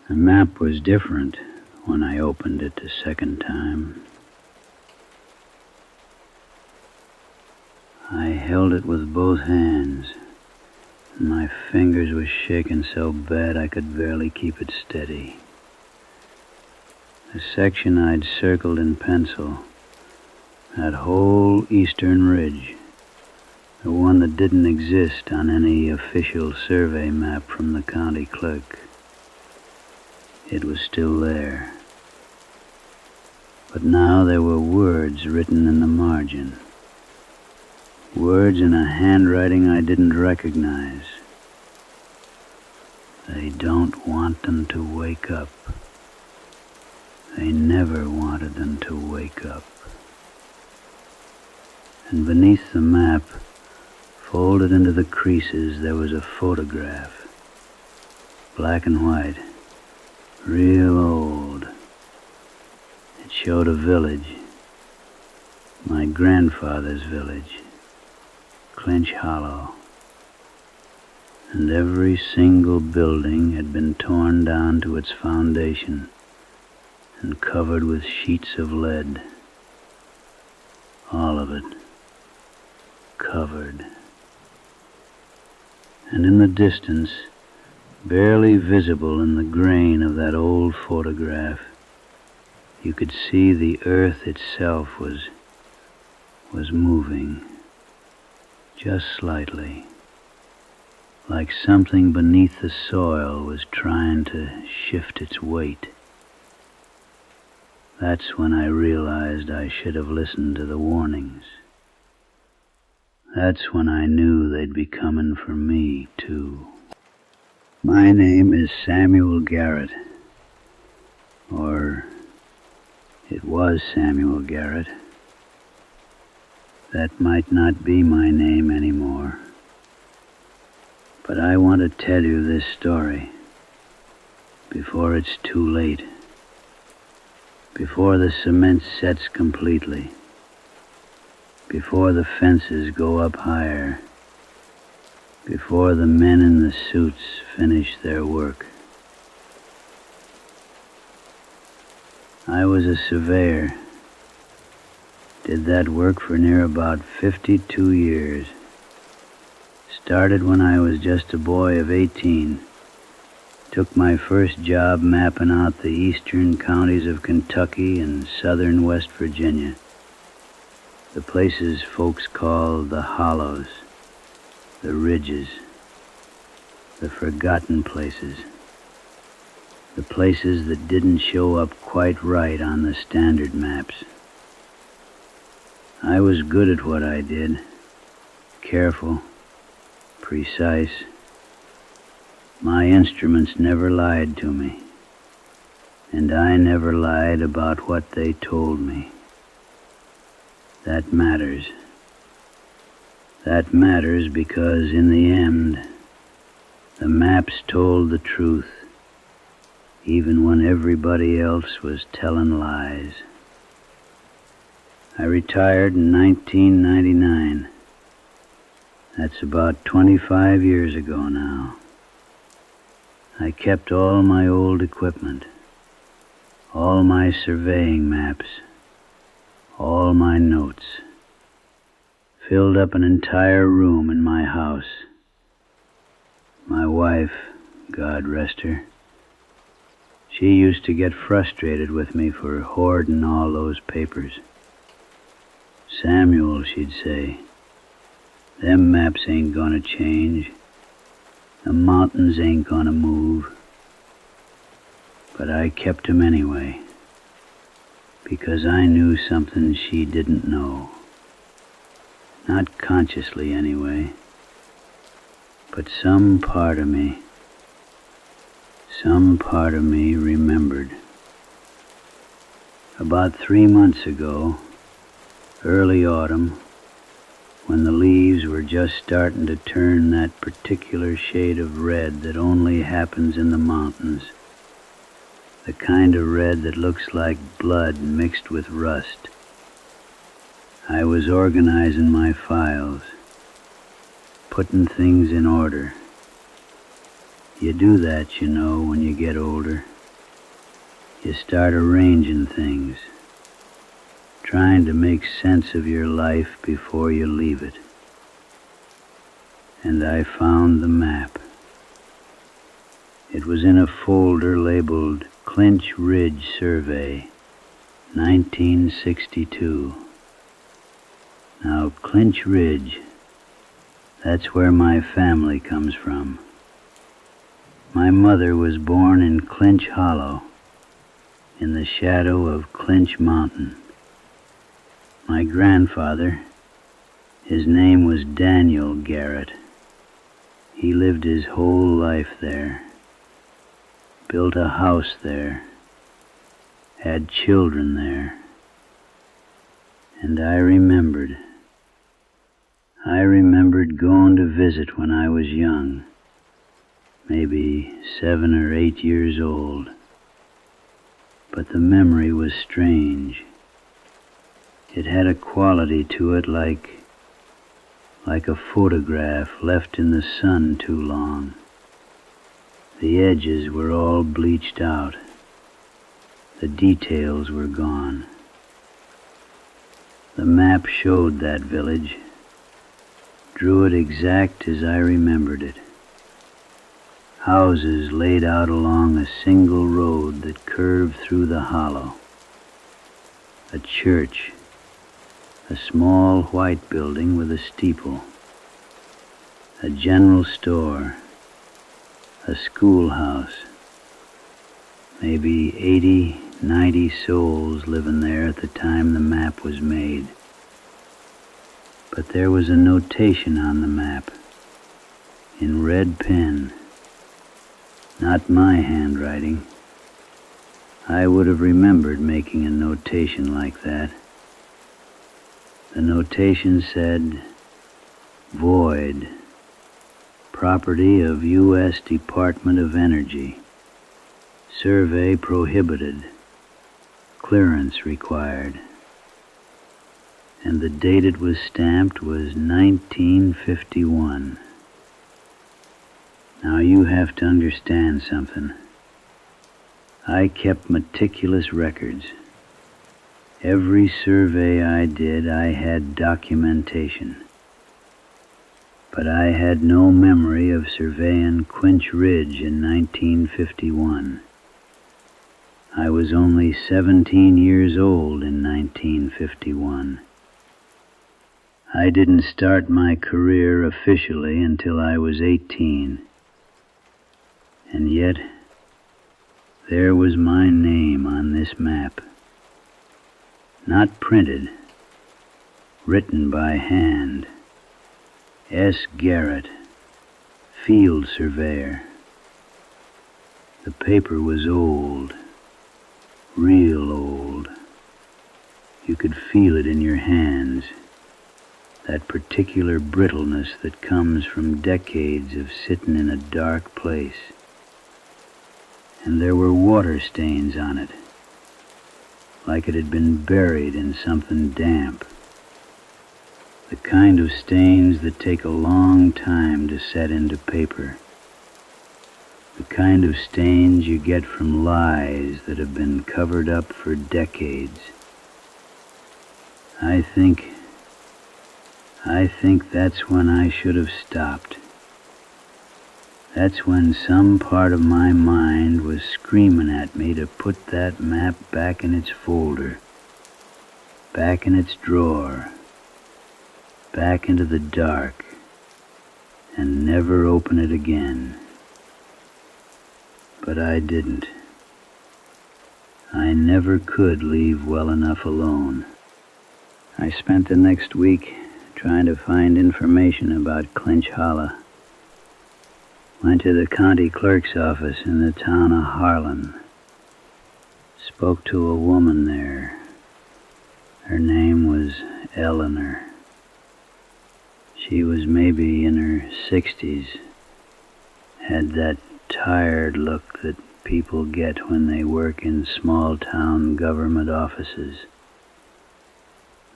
The map was different when I opened it the second time. I held it with both hands, and my fingers were shaking so bad I could barely keep it steady. The section I'd circled in pencil, that whole eastern ridge, the one that didn't exist on any official survey map from the county clerk. It was still there. But now there were words written in the margin. Words in a handwriting I didn't recognize. They don't want them to wake up. They never wanted them to wake up. And beneath the map, folded into the creases, there was a photograph. Black and white. Real old. It showed a village. My grandfather's village. Clinch Hollow. And every single building had been torn down to its foundation and covered with sheets of lead. All of it. Covered. And in the distance, barely visible in the grain of that old photograph, you could see the earth itself was moving, just slightly, like something beneath the soil was trying to shift its weight. That's when I realized I should have listened to the warnings. That's when I knew they'd be coming for me, too. My name is Samuel Garrett, or it was Samuel Garrett. That might not be my name anymore. But I want to tell you this story before it's too late, before the cement sets completely, before the fences go up higher, before the men in the suits finish their work. I was a surveyor. Did that work for near about 52 years. Started when I was just a boy of 18. Took my first job mapping out the eastern counties of Kentucky and southern West Virginia. The places folks call the hollows, the ridges, the forgotten places, the places that didn't show up quite right on the standard maps. I was good at what I did, careful, precise. My instruments never lied to me, and I never lied about what they told me. That matters. That matters because in the end, the maps told the truth, even when everybody else was telling lies. I retired in 1999. That's about 25 years ago now. I kept all my old equipment, all my surveying maps, all my notes, filled up an entire room in my house. My wife, God rest her, she used to get frustrated with me for hoarding all those papers. Samuel, she'd say, them maps ain't gonna change. The mountains ain't gonna move. But I kept 'em anyway, because I knew something she didn't know. Not consciously anyway, but some part of me remembered. About 3 months ago, early autumn, when the leaves were just starting to turn that particular shade of red that only happens in the mountains, the kind of red that looks like blood mixed with rust, I was organizing my files, putting things in order. You do that, you know, when you get older. You start arranging things, trying to make sense of your life before you leave it. And I found the map. It was in a folder labeled CLINCH Ridge Survey, 1962. Now, CLINCH Ridge, that's where my family comes from. My mother was born in Clinch Hollow, in the shadow of Clinch Mountain. My grandfather, his name was Samuel Garrett. He lived his whole life there, built a house there, had children there. And I remembered going to visit when I was young, maybe 7 or 8 years old. But the memory was strange. It had a quality to it like a photograph left in the sun too long. The edges were all bleached out. The details were gone. The map showed that village, drew it exact as I remembered it. Houses laid out along a single road that curved through the hollow. A church, a small white building with a steeple, a general store, a schoolhouse, maybe 80, 90 souls living there at the time the map was made. But there was a notation on the map, in red pen, not my handwriting. I would have remembered making a notation like that. The notation said, Void, property of U.S. Department of Energy, survey prohibited, clearance required. And the date it was stamped was 1951. Now you have to understand something. I kept meticulous records. Every survey I did, I had documentation. But I had no memory of surveying Clinch Ridge in 1951. I was only 17 years old in 1951. I didn't start my career officially until I was 18. And yet, there was my name on this map. Not printed, written by hand. S. Garrett, field surveyor. The paper was old, real old. You could feel it in your hands, that particular brittleness that comes from decades of sitting in a dark place. And there were water stains on it, like it had been buried in something damp. The kind of stains that take a long time to set into paper. The kind of stains you get from lies that have been covered up for decades. I think that's when I should have stopped. That's when some part of my mind was screaming at me to put that map back in its folder, back in its drawer, back into the dark, and never open it again. But I didn't. I never could leave well enough alone. I spent the next week trying to find information about Clinch Hollow. Went to the county clerk's office in the town of Harlan. Spoke to a woman there. Her name was Eleanor. She was maybe in her 60s. Had that tired look that people get when they work in small-town government offices.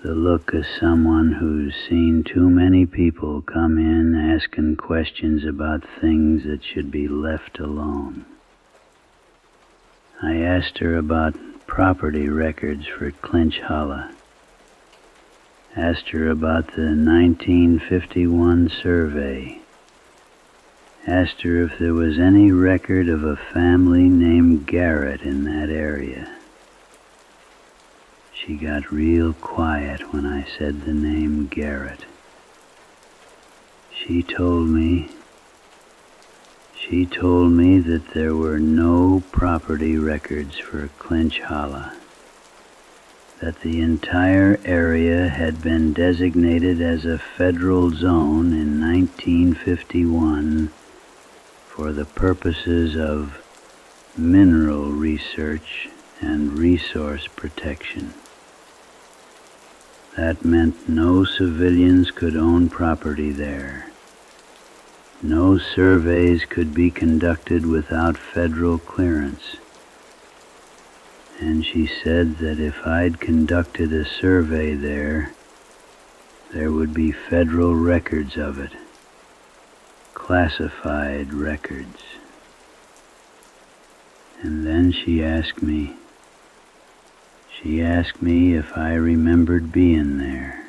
The look of someone who's seen too many people come in asking questions about things that should be left alone. I asked her about property records for Clinch Hollow. Asked her about the 1951 survey. Asked her if there was any record of a family named Garrett in that area. She got real quiet when I said the name Garrett. She told me that there were no property records for Clinch Hollow, that the entire area had been designated as a federal zone in 1951 for the purposes of mineral research and resource protection. That meant no civilians could own property there. No surveys could be conducted without federal clearance. And she said that if I'd conducted a survey there would be federal records of it, classified records. And then she asked me if I remembered being there,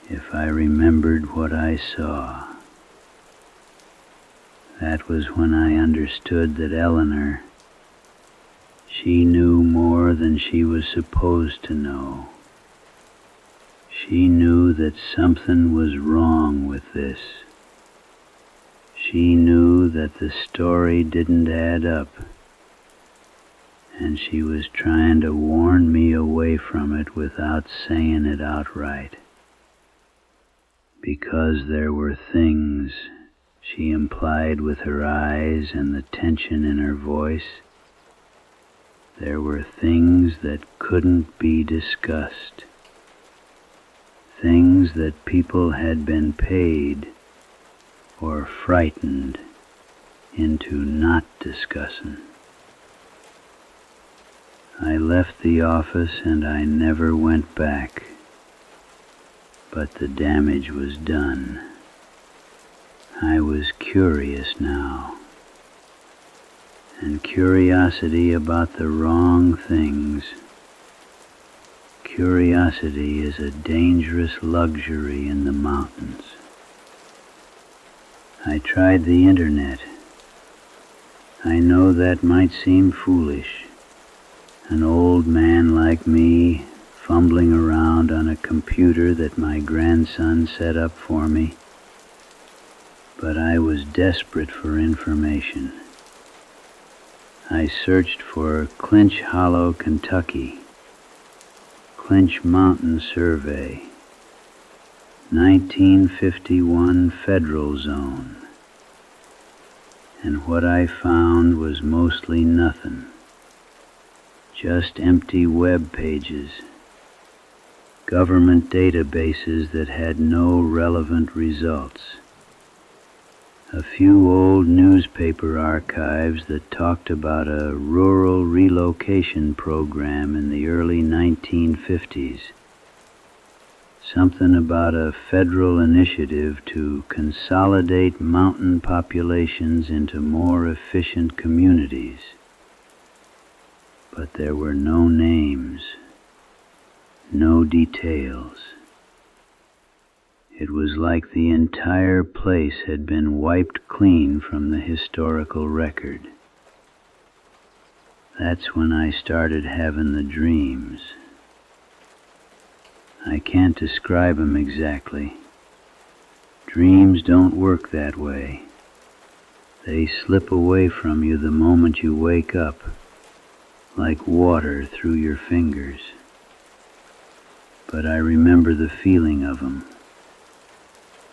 if I remembered what I saw. That was when I understood that Eleanor, she knew more than she was supposed to know. She knew that something was wrong with this. She knew that the story didn't add up, and she was trying to warn me away from it without saying it outright. Because there were things, she implied with her eyes and the tension in her voice, there were things that couldn't be discussed. Things that people had been paid or frightened into not discussing. I left the office and I never went back, but the damage was done. I was curious now, and curiosity about the wrong things. Curiosity is a dangerous luxury in the mountains. I tried the internet. I know that might seem foolish. An old man like me fumbling around on a computer that my grandson set up for me. But I was desperate for information. I searched for Clinch Hollow, Kentucky, Clinch Mountain Survey, 1951 Federal Zone, and what I found was mostly nothing, just empty web pages, government databases that had no relevant results. A few old newspaper archives that talked about a rural relocation program in the early 1950s. Something about a federal initiative to consolidate mountain populations into more efficient communities. But there were no names, no details. It was like the entire place had been wiped clean from the historical record. That's when I started having the dreams. I can't describe them exactly. Dreams don't work that way. They slip away from you the moment you wake up, like water through your fingers. But I remember the feeling of them.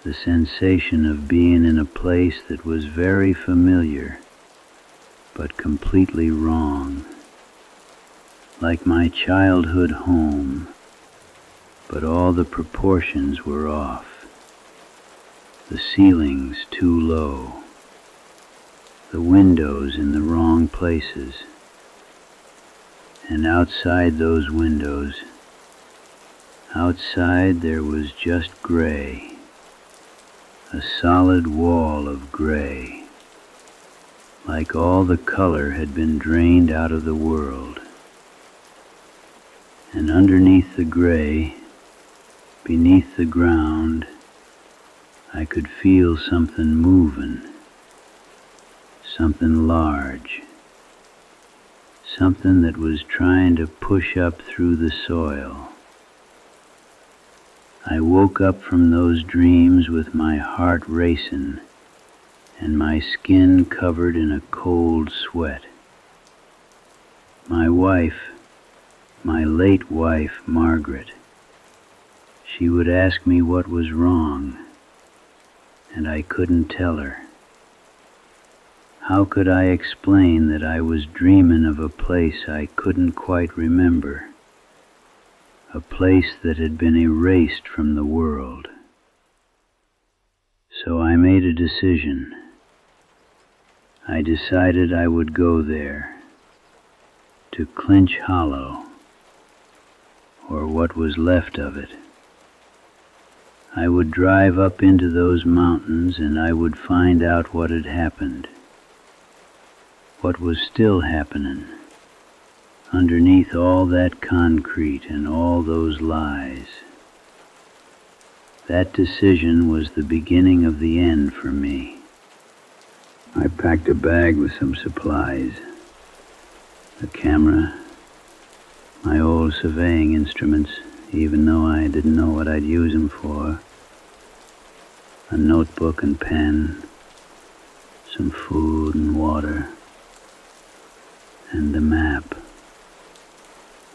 The sensation of being in a place that was very familiar, but completely wrong. Like my childhood home, but all the proportions were off. The ceilings too low. The windows in the wrong places. And outside those windows, outside there was just gray. A solid wall of gray, like all the color had been drained out of the world. And underneath the gray, beneath the ground, I could feel something moving, something large, something that was trying to push up through the soil. I woke up from those dreams with my heart racing and my skin covered in a cold sweat. My wife, my late wife, Margaret, she would ask me what was wrong, and I couldn't tell her. How could I explain that I was dreaming of a place I couldn't quite remember, a place that had been erased from the world? So I made a decision. I decided I would go there, to Clinch Hollow, or what was left of it. I would drive up into those mountains and I would find out what had happened, what was still happening, underneath all that concrete and all those lies. That decision was the beginning of the end for me. I packed a bag with some supplies, a camera, my old surveying instruments, even though I didn't know what I'd use them for, a notebook and pen, some food and water, and the map.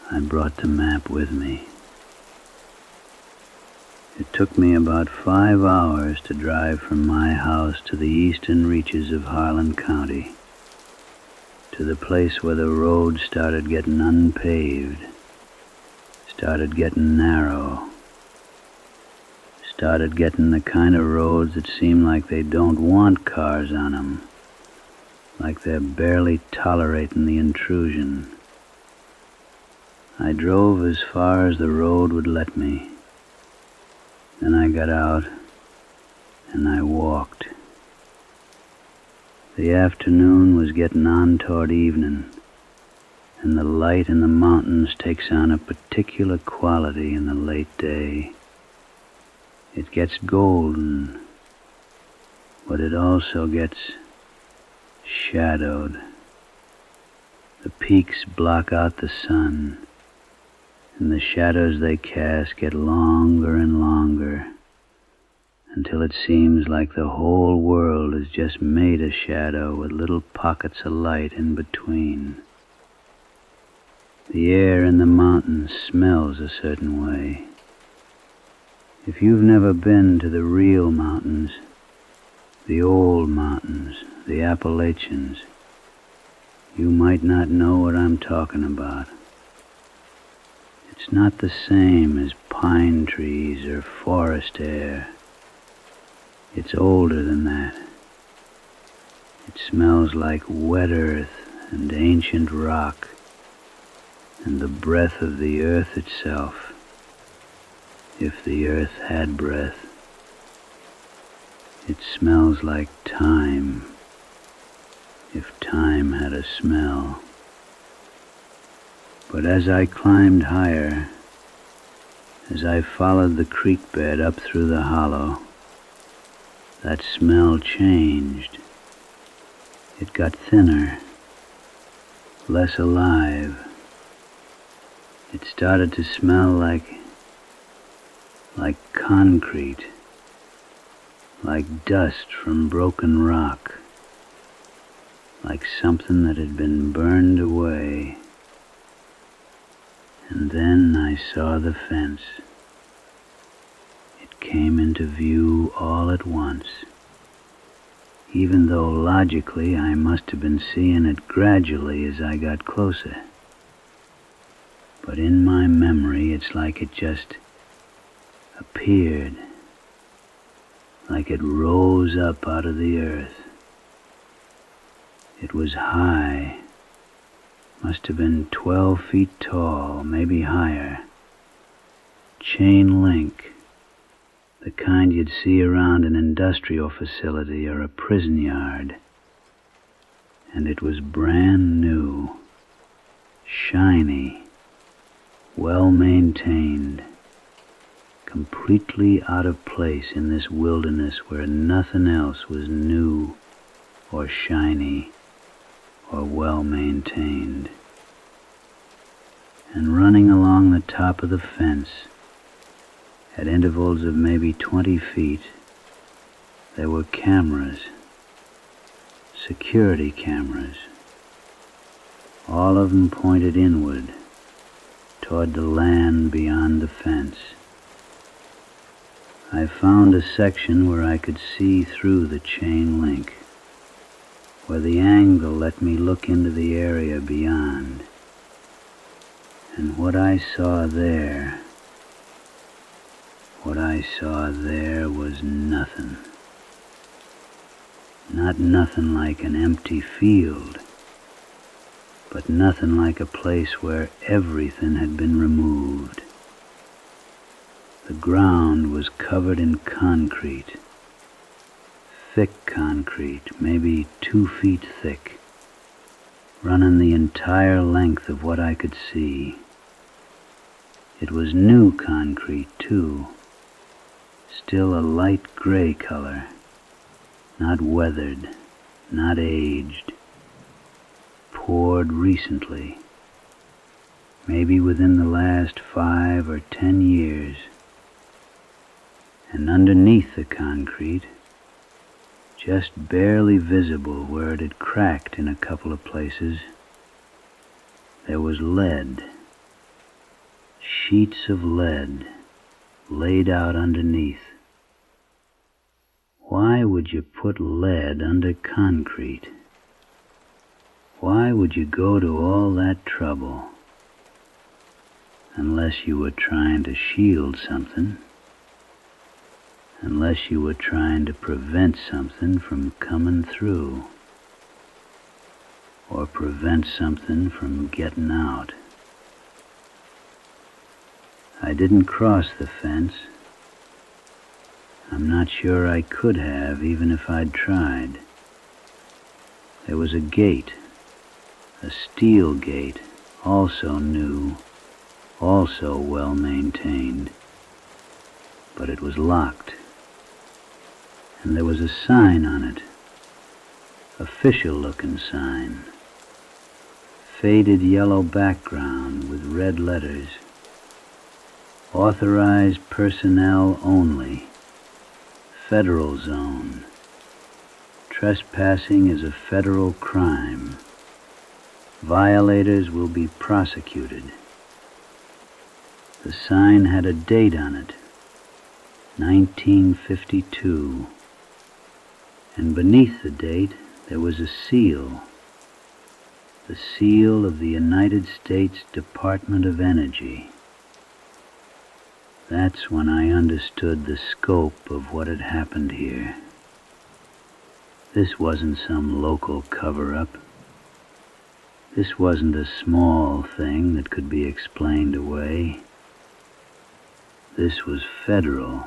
I brought the map with me. It took me about 5 hours to drive from my house to the eastern reaches of Harlan County, to the place where the road started getting unpaved, started getting narrow, started getting the kind of roads that seem like they don't want cars on them, like they're barely tolerating the intrusion. I drove as far as the road would let me. Then I got out and I walked. The afternoon was getting on toward evening, and the light in the mountains takes on a particular quality in the late day. It gets golden, but it also gets shadowed. The peaks block out the sun, and the shadows they cast get longer and longer, until it seems like the whole world is just made of shadow with little pockets of light in between. The air in the mountains smells a certain way. If you've never been to the real mountains, the old mountains, the Appalachians, you might not know what I'm talking about. It's not the same as pine trees or forest air. It's older than that. It smells like wet earth and ancient rock and the breath of the earth itself, if the earth had breath. It smells like time, if time had a smell. But as I climbed higher, as I followed the creek bed up through the hollow, that smell changed. It got thinner, less alive. It started to smell like concrete, like dust from broken rock, like something that had been burned away. And then I saw the fence. It came into view all at once, even though logically I must have been seeing it gradually as I got closer. But in my memory, it's like it just appeared, like it rose up out of the earth. It was high, must have been 12 feet tall, maybe higher. Chain link, the kind you'd see around an industrial facility or a prison yard. and it was brand new, shiny, well-maintained, completely out of place in this wilderness where nothing else was new or shiny or well-maintained. And running along the top of the fence, at intervals of maybe 20 feet, there were cameras, security cameras, all of them pointed inward, toward the land beyond the fence. I found a section where I could see through the chain link, where the angle let me look into the area beyond. And what I saw there was nothing. Not nothing like an empty field, but nothing like a place where everything had been removed. The ground was covered in concrete, thick concrete, maybe 2 feet thick, running the entire length of what I could see. It was new concrete, too, still a light gray color, not weathered, not aged, poured recently, maybe within the last 5 or 10 years. And underneath the concrete, just barely visible where it had cracked in a couple of places, there was lead, sheets of lead laid out underneath. Why would you put lead under concrete? Why would you go to all that trouble? Unless you were trying to shield something. Unless you were trying to prevent something from coming through. Or prevent something from getting out. I didn't cross the fence. I'm not sure I could have, even if I'd tried. There was a gate, a steel gate, also new, also well maintained, but it was locked. And there was a sign on it, official-looking sign, faded yellow background with red letters, authorized personnel only, federal zone, trespassing is a federal crime, violators will be prosecuted. The sign had a date on it, 1952, and beneath the date there was a seal, the seal of the United States Department of Energy. That's when I understood the scope of what had happened here. This wasn't some local cover-up. This wasn't a small thing that could be explained away. This was federal.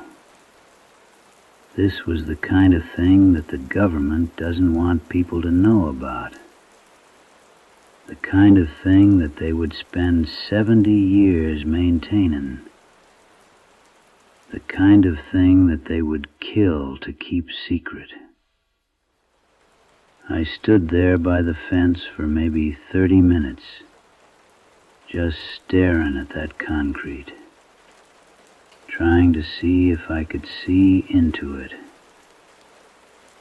This was the kind of thing that the government doesn't want people to know about. The kind of thing that they would spend 70 years maintaining. The kind of thing that they would kill to keep secret. I stood there by the fence for maybe 30 minutes, just staring at that concrete, trying to see if I could see into it,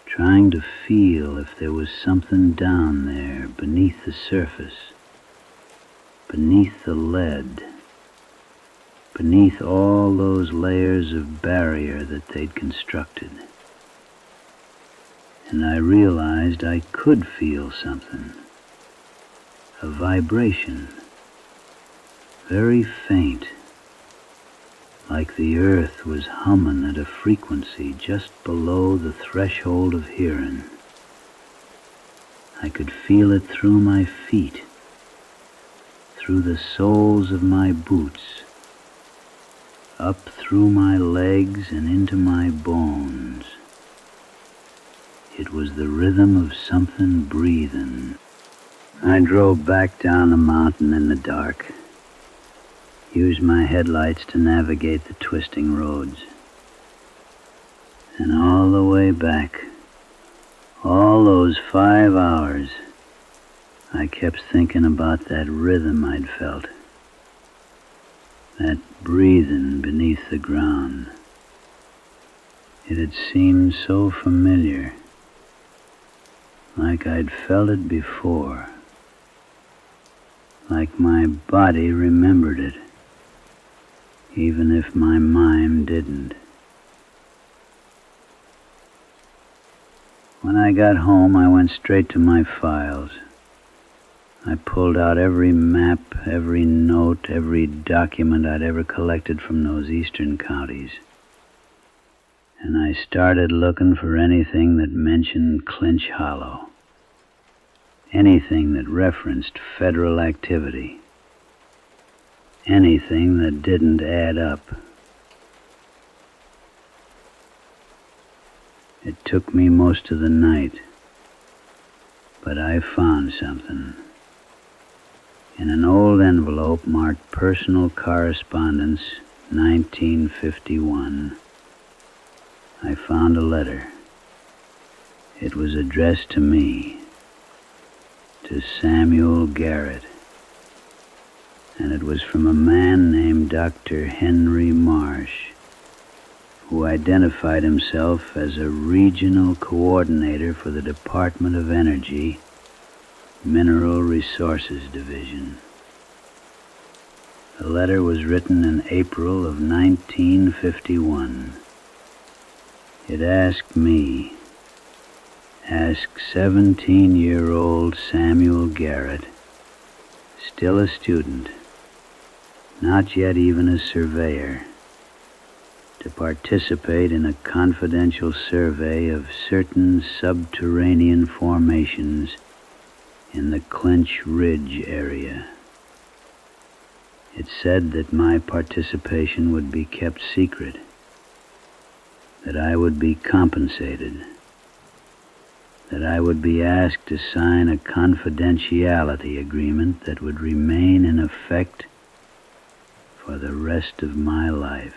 trying to feel if there was something down there beneath the surface, beneath the lead, beneath all those layers of barrier that they'd constructed. And I realized I could feel something, a vibration, very faint, like the earth was humming at a frequency just below the threshold of hearing. I could feel it through my feet, through the soles of my boots, up through my legs and into my bones. It was the rhythm of something breathing. I drove back down the mountain in the dark, used my headlights to navigate the twisting roads. And all the way back, all those 5 hours, I kept thinking about that rhythm I'd felt, that breathing beneath the ground. It had seemed so familiar, like I'd felt it before, like my body remembered it, even if my mind didn't. When I got home, I went straight to my files. I pulled out every map, every note, every document I'd ever collected from those eastern counties. And I started looking for anything that mentioned Clinch Hollow, anything that referenced federal activity, anything that didn't add up. It took me most of the night, but I found something. In an old envelope marked Personal Correspondence, 1951, I found a letter. It was addressed to me, to Samuel Garrett, and it was from a man named Dr. Henry Marsh, who identified himself as a regional coordinator for the Department of Energy, Mineral Resources Division. The letter was written in April of 1951. It asked me, ask 17-year-old Samuel Garrett, still a student, not yet even a surveyor, to participate in a confidential survey of certain subterranean formations in the Clinch Ridge area. It said that my participation would be kept secret, that I would be compensated, that I would be asked to sign a confidentiality agreement that would remain in effect for the rest of my life.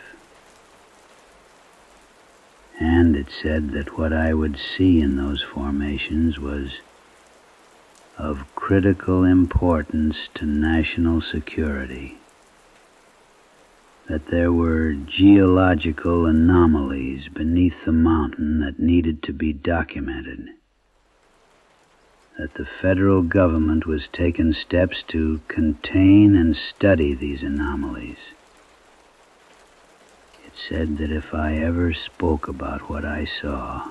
And it said that what I would see in those formations was of critical importance to national security, that there were geological anomalies beneath the mountain that needed to be documented, that the federal government was taking steps to contain and study these anomalies. It said that if I ever spoke about what I saw,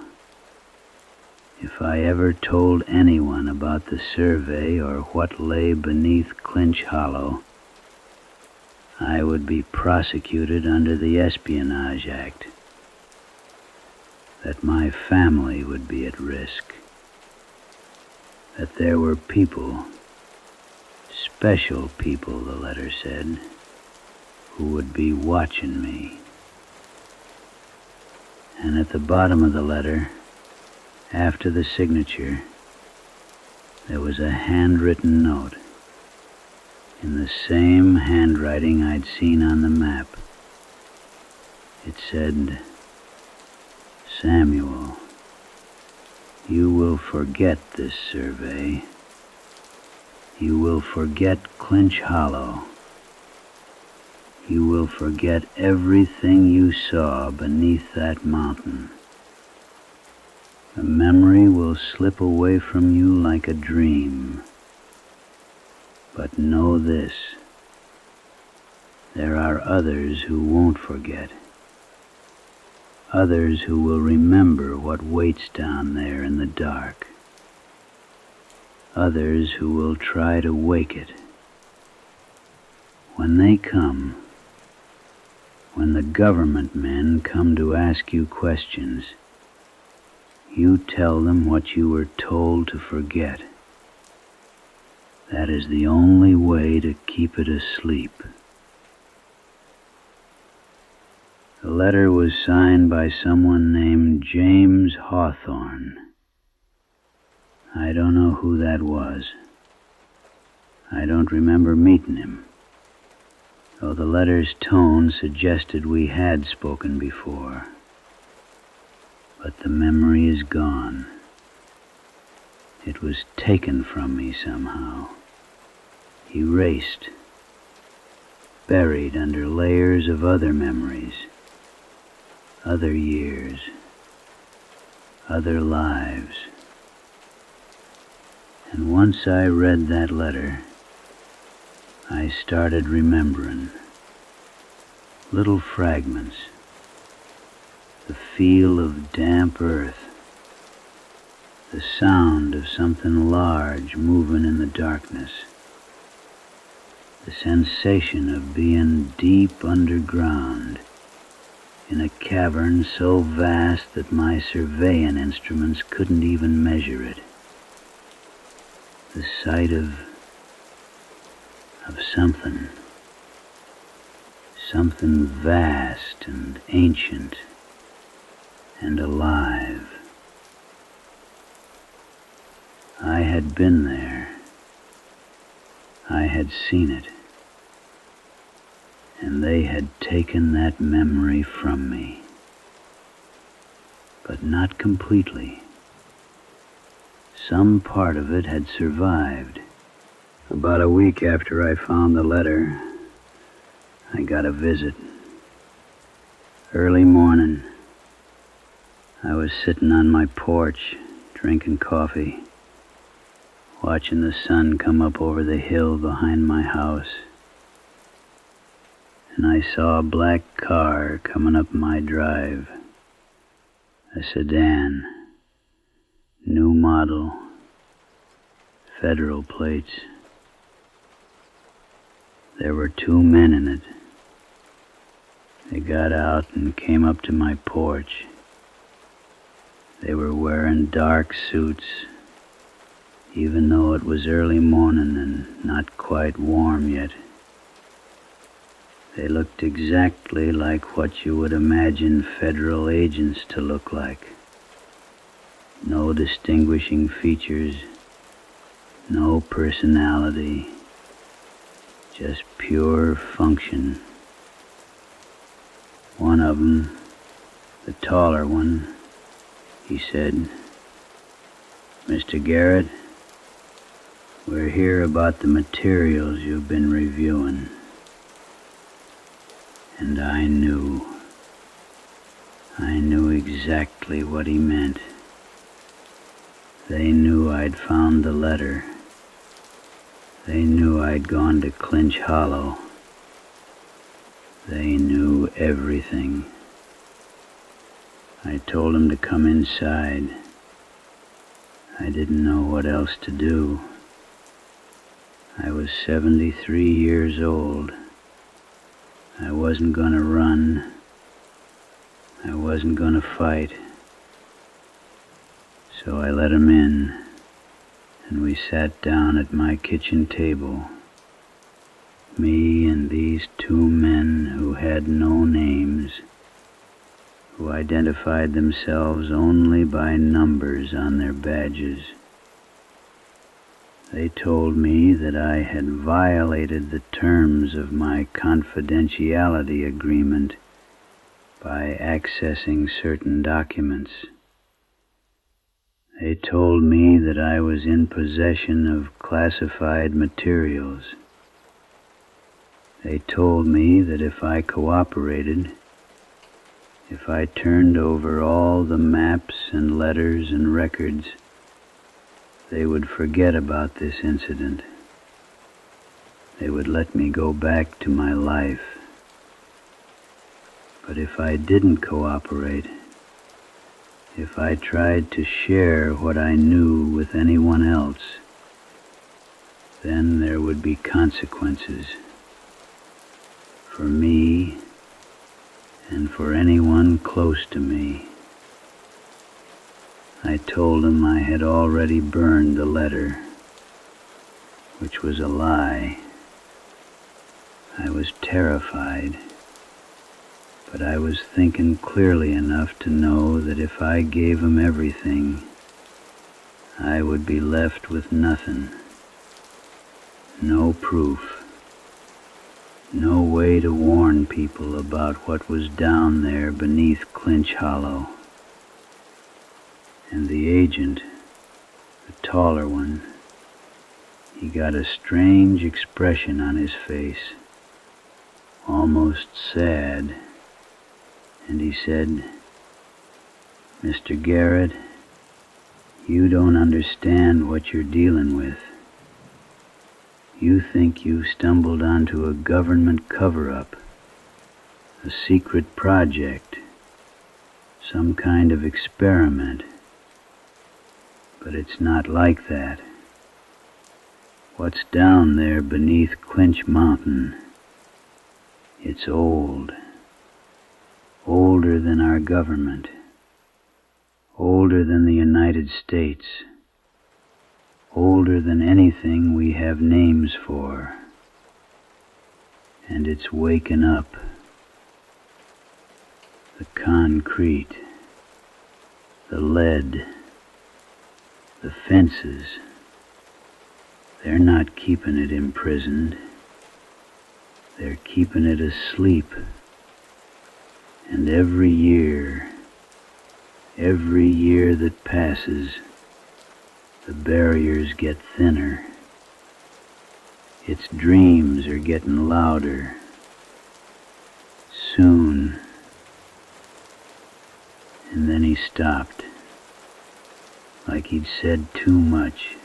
if I ever told anyone about the survey or what lay beneath Clinch Hollow, I would be prosecuted under the Espionage Act, that my family would be at risk, that there were people, special people, the letter said, who would be watching me. And at the bottom of the letter, after the signature, there was a handwritten note in the same handwriting I'd seen on the map. It said, Samuel, you will forget this survey. You will forget Clinch Hollow. You will forget everything you saw beneath that mountain. The memory will slip away from you like a dream. But know this, there are others who won't forget, others who will remember what waits down there in the dark, others who will try to wake it. When they come, when the government men come to ask you questions, you tell them what you were told to forget. That is the only way to keep it asleep. The letter was signed by someone named James Hawthorne, I don't know who that was. I don't remember meeting him, though the letter's tone suggested we had spoken before. But the memory is gone. It was taken from me somehow, erased, buried under layers of other memories, other years, other lives. And once I read that letter, I started remembering little fragments, the feel of damp earth, the sound of something large moving in the darkness, the sensation of being deep underground in a cavern so vast that my surveying instruments couldn't even measure it. The sight of something vast and ancient and alive. I had been there. I had seen it. And they had taken that memory from me. But not completely. Some part of it had survived. About a week after I found the letter, I got a visit. Early morning, I was sitting on my porch, drinking coffee, watching the sun come up over the hill behind my house. And I saw a black car coming up my drive, a sedan, new model, federal plates. There were two men in it. They got out and came up to my porch. They were wearing dark suits, even though it was early morning and not quite warm yet. They looked exactly like what you would imagine federal agents to look like. No distinguishing features, no personality, just pure function. One of them, the taller one, he said, "Mr. Garrett, we're here about the materials you've been reviewing." And I knew exactly what he meant. They knew I'd found the letter. They knew I'd gone to Clinch Hollow. They knew everything. I told them to come inside. I didn't know what else to do. I was 73 years old. I wasn't gonna run. I wasn't gonna fight. So I let him in, and we sat down at my kitchen table. Me and these two men who had no names, who identified themselves only by numbers on their badges. They told me that I had violated the terms of my confidentiality agreement by accessing certain documents. They told me that I was in possession of classified materials. They told me that if I cooperated, if I turned over all the maps and letters and records, they would forget about this incident. They would let me go back to my life. But if I didn't cooperate, if I tried to share what I knew with anyone else, then there would be consequences for me and for anyone close to me. I told him I had already burned the letter, which was a lie. I was terrified, but I was thinking clearly enough to know that if I gave him everything, I would be left with nothing. No proof. No way to warn people about what was down there beneath Clinch Hollow. And the agent, the taller one, he got a strange expression on his face, almost sad, and he said, "Mr. Garrett, you don't understand what you're dealing with. You think you stumbled onto a government cover-up, a secret project, some kind of experiment. But it's not like that. What's down there beneath Clinch Mountain, it's old. Older than our government. Older than the United States. Older than anything we have names for. And it's waking up. The concrete, the lead, the fences, they're not keeping it imprisoned. They're keeping it asleep. And every year that passes, the barriers get thinner. Its dreams are getting louder. Soon. And then he stopped, like he'd said too much,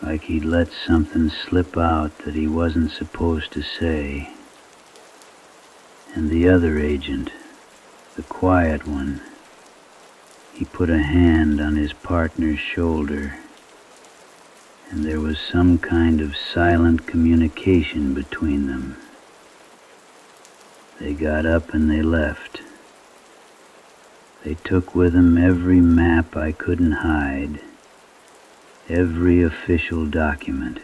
like he'd let something slip out that he wasn't supposed to say. And the other agent, the quiet one, he put a hand on his partner's shoulder, and there was some kind of silent communication between them. They got up and they left. They took with them every map I couldn't hide, every official document.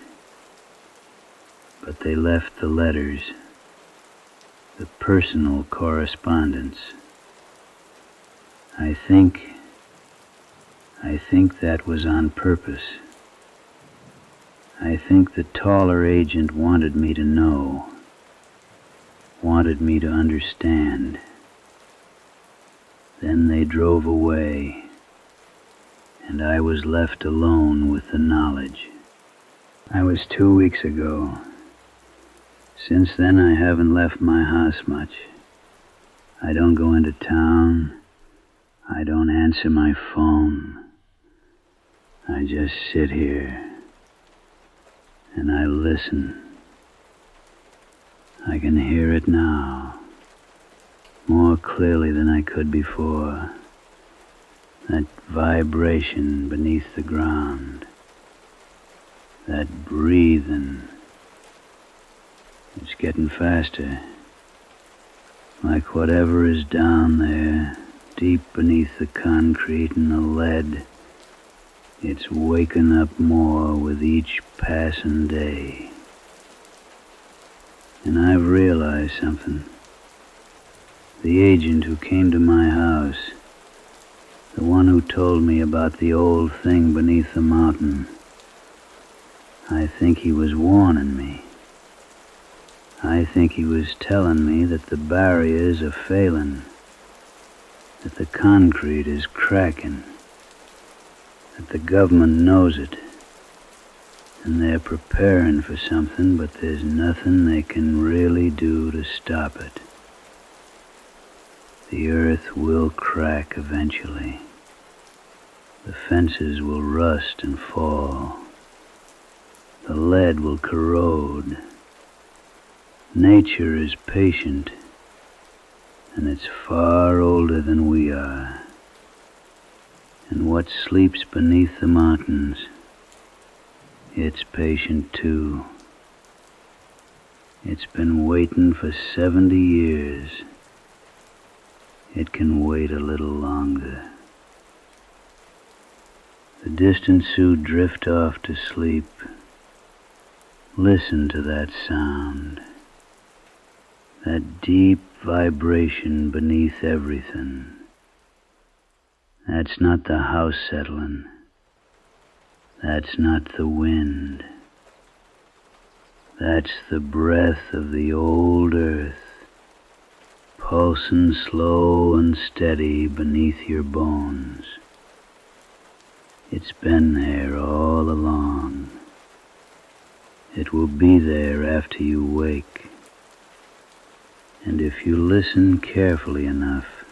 But they left the letters, the personal correspondence. I think that was on purpose. I think the taller agent wanted me to know, wanted me to understand. Then they drove away, and I was left alone with the knowledge. I was 2 weeks ago. Since then I haven't left my house much. I don't go into town. I don't answer my phone. I just sit here, and I listen. I can hear it now, more clearly than I could before. That vibration beneath the ground, that breathing. It's getting faster, like whatever is down there, deep beneath the concrete and the lead. It's waking up more with each passing day. And I've realized something. The agent who came to my house, the one who told me about the old thing beneath the mountain, I think he was warning me. I think he was telling me that the barriers are failing, that the concrete is cracking, that the government knows it, and they're preparing for something, but there's nothing they can really do to stop it. The earth will crack eventually. The fences will rust and fall. The lead will corrode. Nature is patient, and it's far older than we are. And what sleeps beneath the mountains, it's patient too. It's been waiting for 70 years. It can wait a little longer. The distant Sioux drift off to sleep. Listen to that sound. That deep vibration beneath everything. That's not the house settling. That's not the wind. That's the breath of the old earth, pulsing slow and steady beneath your bones. It's been there all along. It will be there after you wake. And if you listen carefully enough,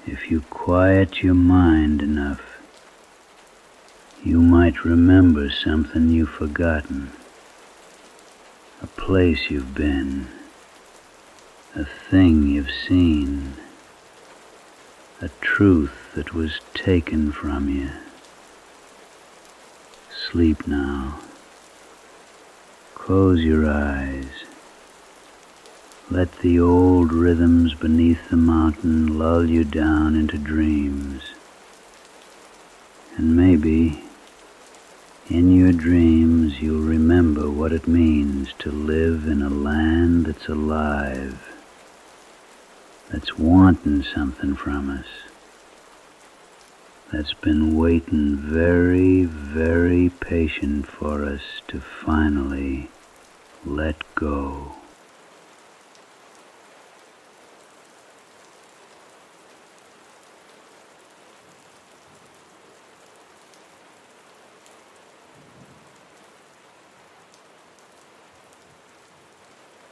if you quiet your mind enough, you might remember something you've forgotten, a place you've been, a thing you've seen, a truth that was taken from you. Sleep now. Close your eyes. Let the old rhythms beneath the mountain lull you down into dreams. And maybe, in your dreams, you'll remember what it means to live in a land that's alive, that's wanting something from us, that's been waiting very, very patient for us to finally let go.